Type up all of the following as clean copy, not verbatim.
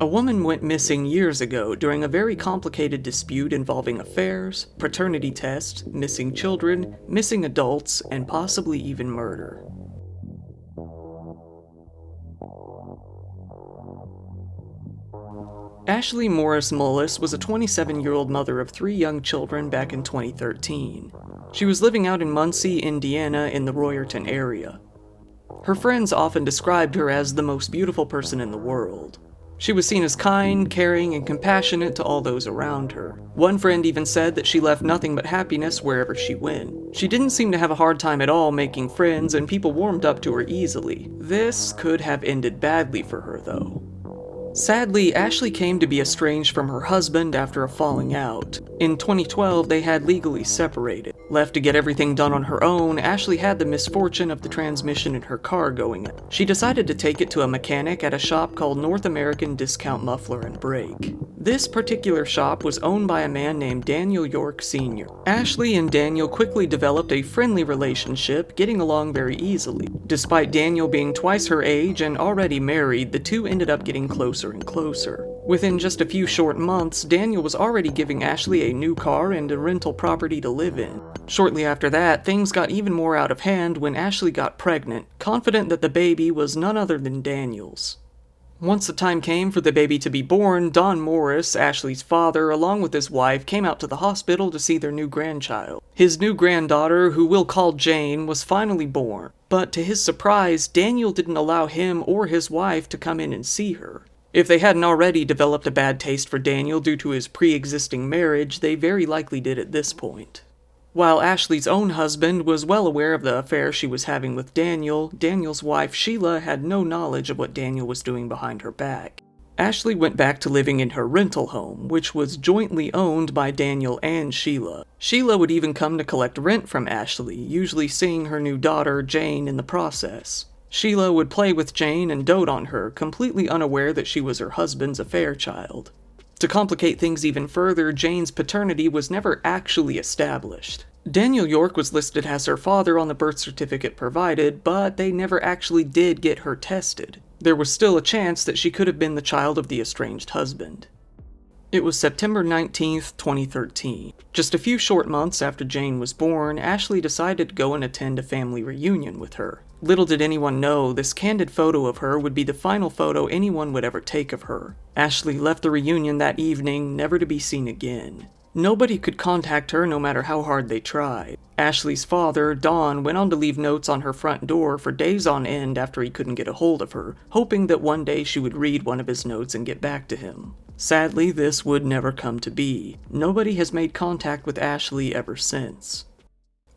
A woman went missing years ago during a very complicated dispute involving affairs, paternity tests, missing children, missing adults, and possibly even murder. Ashley Morris Mullis was a 27-year-old mother of 3 young children back in 2013. She was living out in Muncie, Indiana in the Royerton area. Her friends often described her as the most beautiful person in the world. She was seen as kind, caring, and compassionate to all those around her. One friend even said that she left nothing but happiness wherever she went. She didn't seem to have a hard time at all making friends, and people warmed up to her easily. This could have ended badly for her, though. Sadly, Ashley came to be estranged from her husband after a falling out. In 2012, they had legally separated. Left to get everything done on her own, Ashley had the misfortune of the transmission in her car going out. She decided to take it to a mechanic at a shop called North American Discount Muffler and Brake. This particular shop was owned by a man named Daniel York Sr. Ashley and Daniel quickly developed a friendly relationship, getting along very easily. Despite Daniel being twice her age and already married, the two ended up getting closer and closer. Within just a few short months, Daniel was already giving Ashley a new car and a rental property to live in. Shortly after that, things got even more out of hand when Ashley got pregnant, confident that the baby was none other than Daniel's. Once the time came for the baby to be born, Don Morris, Ashley's father, along with his wife, came out to the hospital to see their new grandchild. His new granddaughter, who we'll call Jane, was finally born. But to his surprise, Daniel didn't allow him or his wife to come in and see her. If they hadn't already developed a bad taste for Daniel due to his pre-existing marriage, they very likely did at this point. While Ashley's own husband was well aware of the affair she was having with Daniel, Daniel's wife Sheila had no knowledge of what Daniel was doing behind her back. Ashley went back to living in her rental home, which was jointly owned by Daniel and Sheila. Sheila would even come to collect rent from Ashley, usually seeing her new daughter, Jane, in the process. Sheila would play with Jane and dote on her, completely unaware that she was her husband's affair child. To complicate things even further, Jane's paternity was never actually established. Daniel York was listed as her father on the birth certificate provided, but they never actually did get her tested. There was still a chance that she could have been the child of the estranged husband. It was September 19th, 2013. Just a few short months after Jane was born, Ashley decided to go and attend a family reunion with her. Little did anyone know, this candid photo of her would be the final photo anyone would ever take of her. Ashley left the reunion that evening, never to be seen again. Nobody could contact her no matter how hard they tried. Ashley's father, Don, went on to leave notes on her front door for days on end after he couldn't get a hold of her, hoping that one day she would read one of his notes and get back to him. Sadly, this would never come to be. Nobody has made contact with Ashley ever since.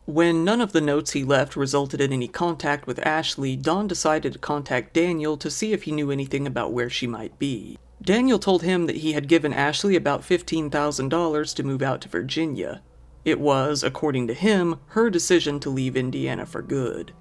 When none of the notes he left resulted in any contact with Ashley, Don decided to contact Daniel to see if he knew anything about where she might be. Daniel told him that he had given Ashley about $15,000 to move out to Virginia. It was, according to him, her decision to leave Indiana for good.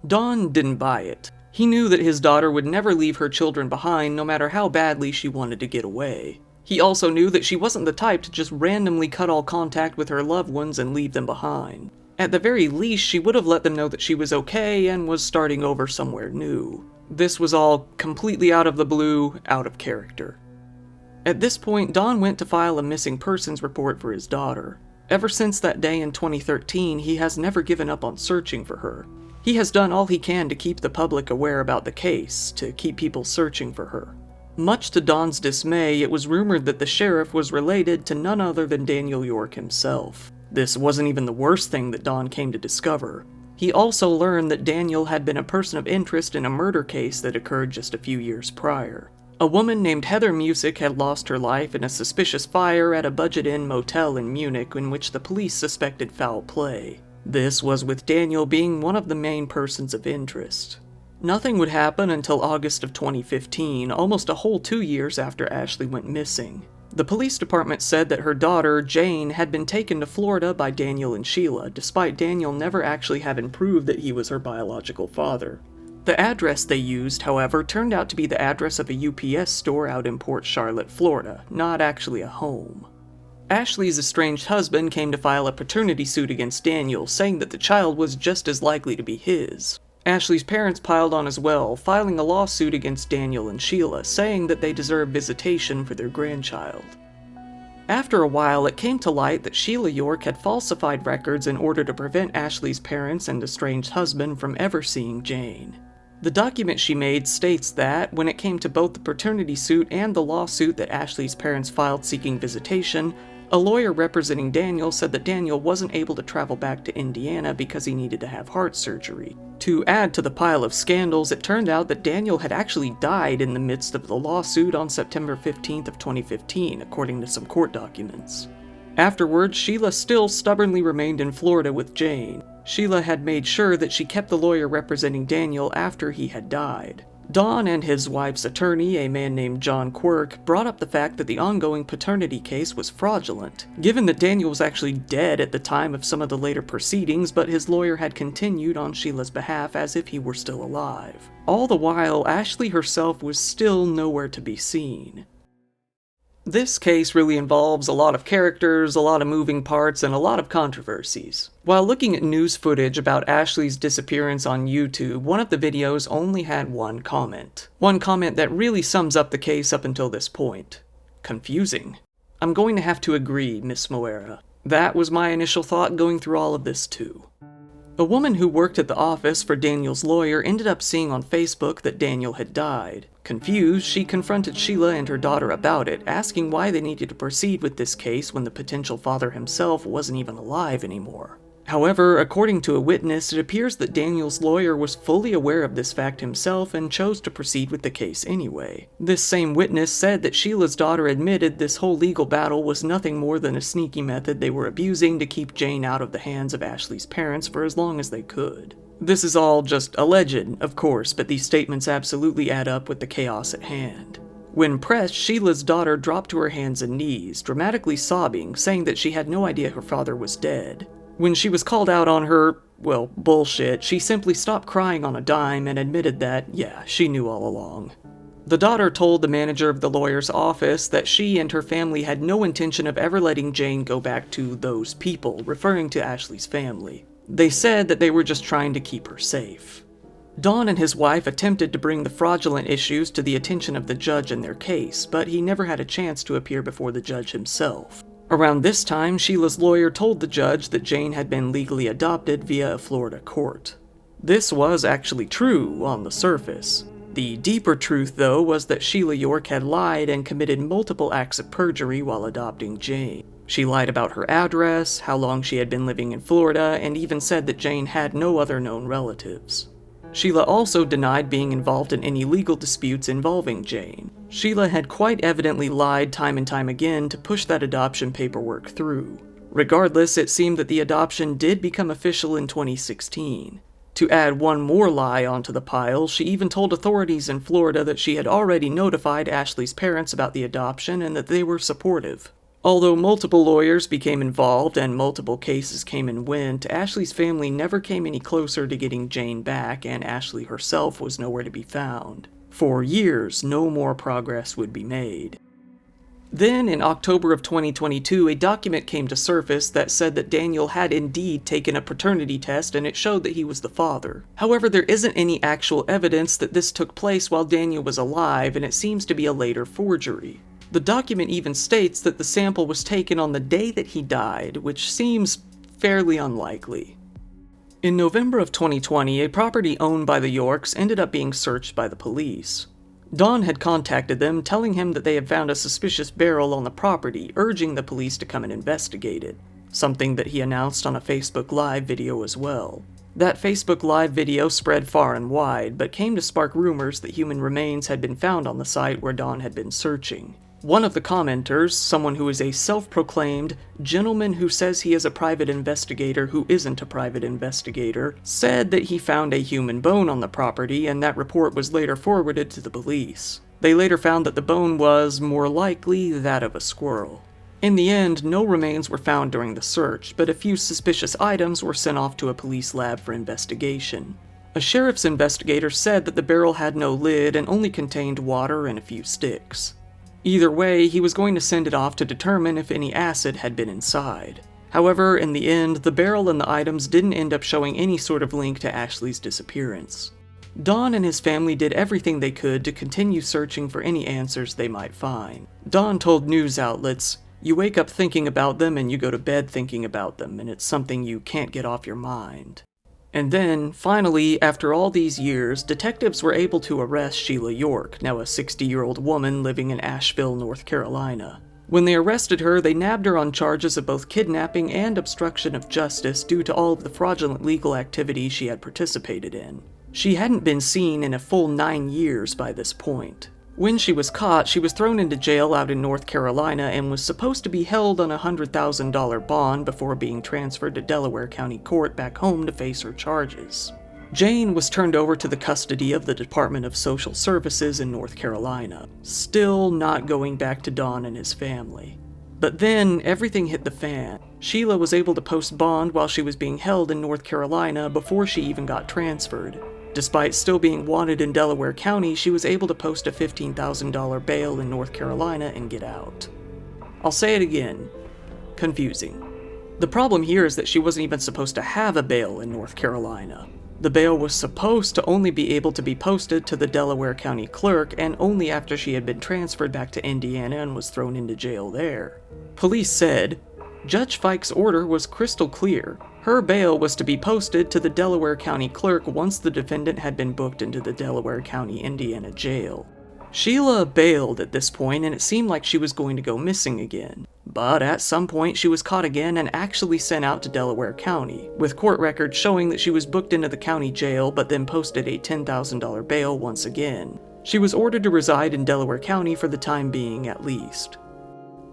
Don didn't buy it. He knew that his daughter would never leave her children behind no matter how badly she wanted to get away. He also knew that she wasn't the type to just randomly cut all contact with her loved ones and leave them behind. At the very least, she would have let them know that she was okay and was starting over somewhere new. This was all completely out of the blue, out of character. At this point, Don went to file a missing persons report for his daughter. Ever since that day in 2013, he has never given up on searching for her. He has done all he can to keep the public aware about the case, to keep people searching for her. Much to Don's dismay, it was rumored that the sheriff was related to none other than Daniel York himself. This wasn't even the worst thing that Don came to discover. He also learned that Daniel had been a person of interest in a murder case that occurred just a few years prior. A woman named Heather Music had lost her life in a suspicious fire at a budget-inn motel in Munich in which the police suspected foul play. This was with Daniel being one of the main persons of interest. Nothing would happen until August of 2015, almost a whole 2 years after Ashley went missing. The police department said that her daughter, Jane, had been taken to Florida by Daniel and Sheila, despite Daniel never actually having proved that he was her biological father. The address they used, however, turned out to be the address of a UPS store out in Port Charlotte, Florida, not actually a home. Ashley's estranged husband came to file a paternity suit against Daniel, saying that the child was just as likely to be his. Ashley's parents piled on as well, filing a lawsuit against Daniel and Sheila, saying that they deserve visitation for their grandchild. After a while, it came to light that Sheila York had falsified records in order to prevent Ashley's parents and estranged husband from ever seeing Jane. The document she made states that, when it came to both the paternity suit and the lawsuit that Ashley's parents filed seeking visitation, a lawyer representing Daniel said that Daniel wasn't able to travel back to Indiana because he needed to have heart surgery. To add to the pile of scandals, it turned out that Daniel had actually died in the midst of the lawsuit on September 15th of 2015, according to some court documents. Afterwards, Sheila still stubbornly remained in Florida with Jane. Sheila had made sure that she kept the lawyer representing Daniel after he had died. Don and his wife's attorney, a man named John Quirk, brought up the fact that the ongoing paternity case was fraudulent, given that Daniel was actually dead at the time of some of the later proceedings, but his lawyer had continued on Sheila's behalf as if he were still alive. All the while, Ashley herself was still nowhere to be seen. This case really involves a lot of characters, a lot of moving parts, and a lot of controversies. While looking at news footage about Ashley's disappearance on YouTube, one of the videos only had one comment. One comment that really sums up the case up until this point. Confusing. I'm going to have to agree, Miss Moera. That was my initial thought going through all of this too. A woman who worked at the office for Daniel's lawyer ended up seeing on Facebook that Daniel had died. Confused, she confronted Sheila and her daughter about it, asking why they needed to proceed with this case when the potential father himself wasn't even alive anymore. However, according to a witness, it appears that Daniel's lawyer was fully aware of this fact himself and chose to proceed with the case anyway. This same witness said that Sheila's daughter admitted this whole legal battle was nothing more than a sneaky method they were abusing to keep Jane out of the hands of Ashley's parents for as long as they could. This is all just alleged, of course, but these statements absolutely add up with the chaos at hand. When pressed, Sheila's daughter dropped to her hands and knees, dramatically sobbing, saying that she had no idea her father was dead. When she was called out on her, well, bullshit, she simply stopped crying on a dime and admitted that, yeah, she knew all along. The daughter told the manager of the lawyer's office that she and her family had no intention of ever letting Jane go back to those people, referring to Ashley's family. They said that they were just trying to keep her safe. Don and his wife attempted to bring the fraudulent issues to the attention of the judge in their case, but he never had a chance to appear before the judge himself. Around this time, Sheila's lawyer told the judge that Jane had been legally adopted via a Florida court. This was actually true on the surface. The deeper truth, though, was that Sheila York had lied and committed multiple acts of perjury while adopting Jane. She lied about her address, how long she had been living in Florida, and even said that Jane had no other known relatives. Sheila also denied being involved in any legal disputes involving Jane. Sheila had quite evidently lied time and time again to push that adoption paperwork through. Regardless, it seemed that the adoption did become official in 2016. To add one more lie onto the pile, she even told authorities in Florida that she had already notified Ashley's parents about the adoption and that they were supportive. Although multiple lawyers became involved and multiple cases came and went, Ashley's family never came any closer to getting Jane back, and Ashley herself was nowhere to be found. For years, no more progress would be made. Then, in October of 2022, a document came to surface that said that Daniel had indeed taken a paternity test and it showed that he was the father. However, there isn't any actual evidence that this took place while Daniel was alive, and it seems to be a later forgery. The document even states that the sample was taken on the day that he died, which seems fairly unlikely. In November of 2020, a property owned by the Yorks ended up being searched by the police. Don had contacted them, telling him that they had found a suspicious barrel on the property, urging the police to come and investigate it, something that he announced on a Facebook Live video as well. That Facebook Live video spread far and wide, but came to spark rumors that human remains had been found on the site where Don had been searching. One of the commenters, someone who is a self-proclaimed gentleman who says he is a private investigator who isn't a private investigator, said that he found a human bone on the property, and that report was later forwarded to the police. They later found that the bone was, more likely, that of a squirrel. In the end, no remains were found during the search, but a few suspicious items were sent off to a police lab for investigation. A sheriff's investigator said that the barrel had no lid and only contained water and a few sticks. Either way, he was going to send it off to determine if any acid had been inside. However, in the end, the barrel and the items didn't end up showing any sort of link to Ashley's disappearance. Don and his family did everything they could to continue searching for any answers they might find. Don told news outlets, "You wake up thinking about them and you go to bed thinking about them, and it's something you can't get off your mind." And then, finally, after all these years, detectives were able to arrest Sheila York, now a 60-year-old woman living in Asheville, North Carolina. When they arrested her, they nabbed her on charges of both kidnapping and obstruction of justice due to all of the fraudulent legal activity she had participated in. She hadn't been seen in a full 9 years by this point. When she was caught, she was thrown into jail out in North Carolina and was supposed to be held on a $100,000 bond before being transferred to Delaware County Court back home to face her charges. Jane was turned over to the custody of the Department of Social Services in North Carolina, still not going back to Don and his family. But then, everything hit the fan. Sheila was able to post bond while she was being held in North Carolina before she even got transferred. Despite still being wanted in Delaware County, she was able to post a $15,000 bail in North Carolina and get out. I'll say it again. Confusing. The problem here is that she wasn't even supposed to have a bail in North Carolina. The bail was supposed to only be able to be posted to the Delaware County clerk, and only after she had been transferred back to Indiana and was thrown into jail there. Police said, Judge Fike's order was crystal clear. Her bail was to be posted to the Delaware County clerk once the defendant had been booked into the Delaware County, Indiana jail. Sheila bailed at this point, and it seemed like she was going to go missing again. But at some point she was caught again and actually sent out to Delaware County, with court records showing that she was booked into the county jail but then posted a $10,000 bail once again. She was ordered to reside in Delaware County for the time being at least.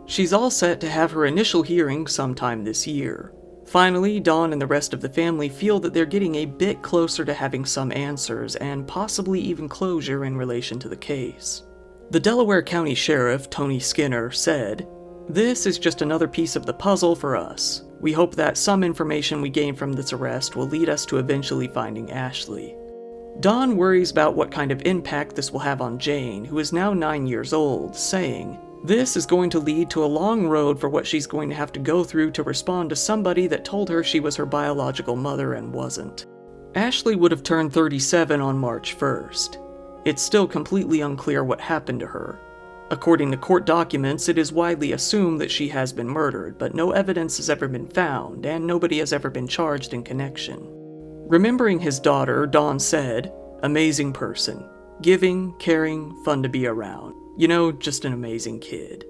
She's all set to have her initial hearing sometime this year. Finally, Don and the rest of the family feel that they're getting a bit closer to having some answers and possibly even closure in relation to the case. The Delaware County Sheriff, Tony Skinner, said, "This is just another piece of the puzzle for us. We hope that some information we gain from this arrest will lead us to eventually finding Ashley." Don worries about what kind of impact this will have on Jane, who is now 9 years old, saying, "This is going to lead to a long road for what she's going to have to go through to respond to somebody that told her she was her biological mother and wasn't." Ashley would have turned 37 on March 1st. It's still completely unclear what happened to her. According to court documents, it is widely assumed that she has been murdered, but no evidence has ever been found, and nobody has ever been charged in connection. Remembering his daughter, Don said, "Amazing person. Giving, caring, fun to be around. You know, just an amazing kid."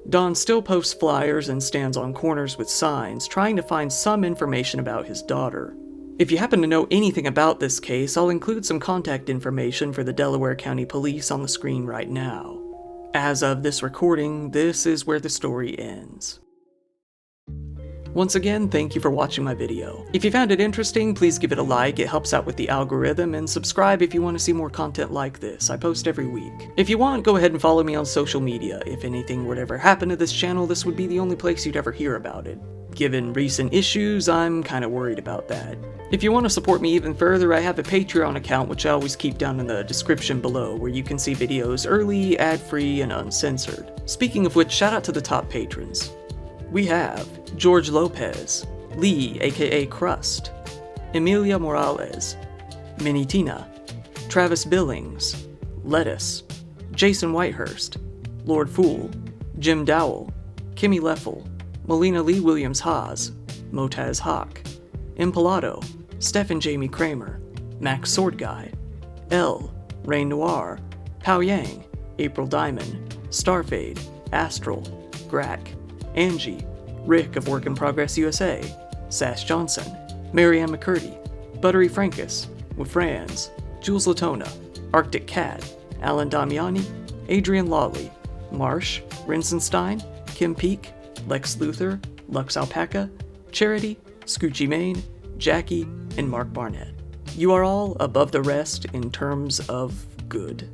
Don still posts flyers and stands on corners with signs, trying to find some information about his daughter. If you happen to know anything about this case, I'll include some contact information for the Delaware County Police on the screen right now. As of this recording, this is where the story ends. Once again, thank you for watching my video. If you found it interesting, please give it a like, it helps out with the algorithm, and subscribe if you want to see more content like this. I post every week. If you want, go ahead and follow me on social media. If anything would ever happen to this channel, this would be the only place you'd ever hear about it. Given recent issues, I'm kinda worried about that. If you want to support me even further, I have a Patreon account which I always keep down in the description below, where you can see videos early, ad-free, and uncensored. Speaking of which, shout out to the top patrons. We have George Lopez, Lee aka Crust, Emilia Morales, Minitina, Travis Billings, Lettuce, Jason Whitehurst, Lord Fool, Jim Dowell, Kimmy Leffel, Melina Lee Williams Haas, Motaz Hawk, Impalato, Stephen Jamie Kramer, Max Sword Guy, L, Rain Noir, Pao Yang, April Diamond, Starfade, Astral, Grack, Angie, Rick of Work in Progress USA, Sash Johnson, Marianne McCurdy, Buttery Frankus, with Franz, Jules Latona, Arctic Cat, Alan Damiani, Adrian Lawley, Marsh, Rinsenstein, Kim Peak, Lex Luthor, Lux Alpaca, Charity, Scoochie Main, Jackie, and Mark Barnett. You are all above the rest in terms of good.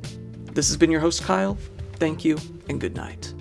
This has been your host, Kyle. Thank you, and good night.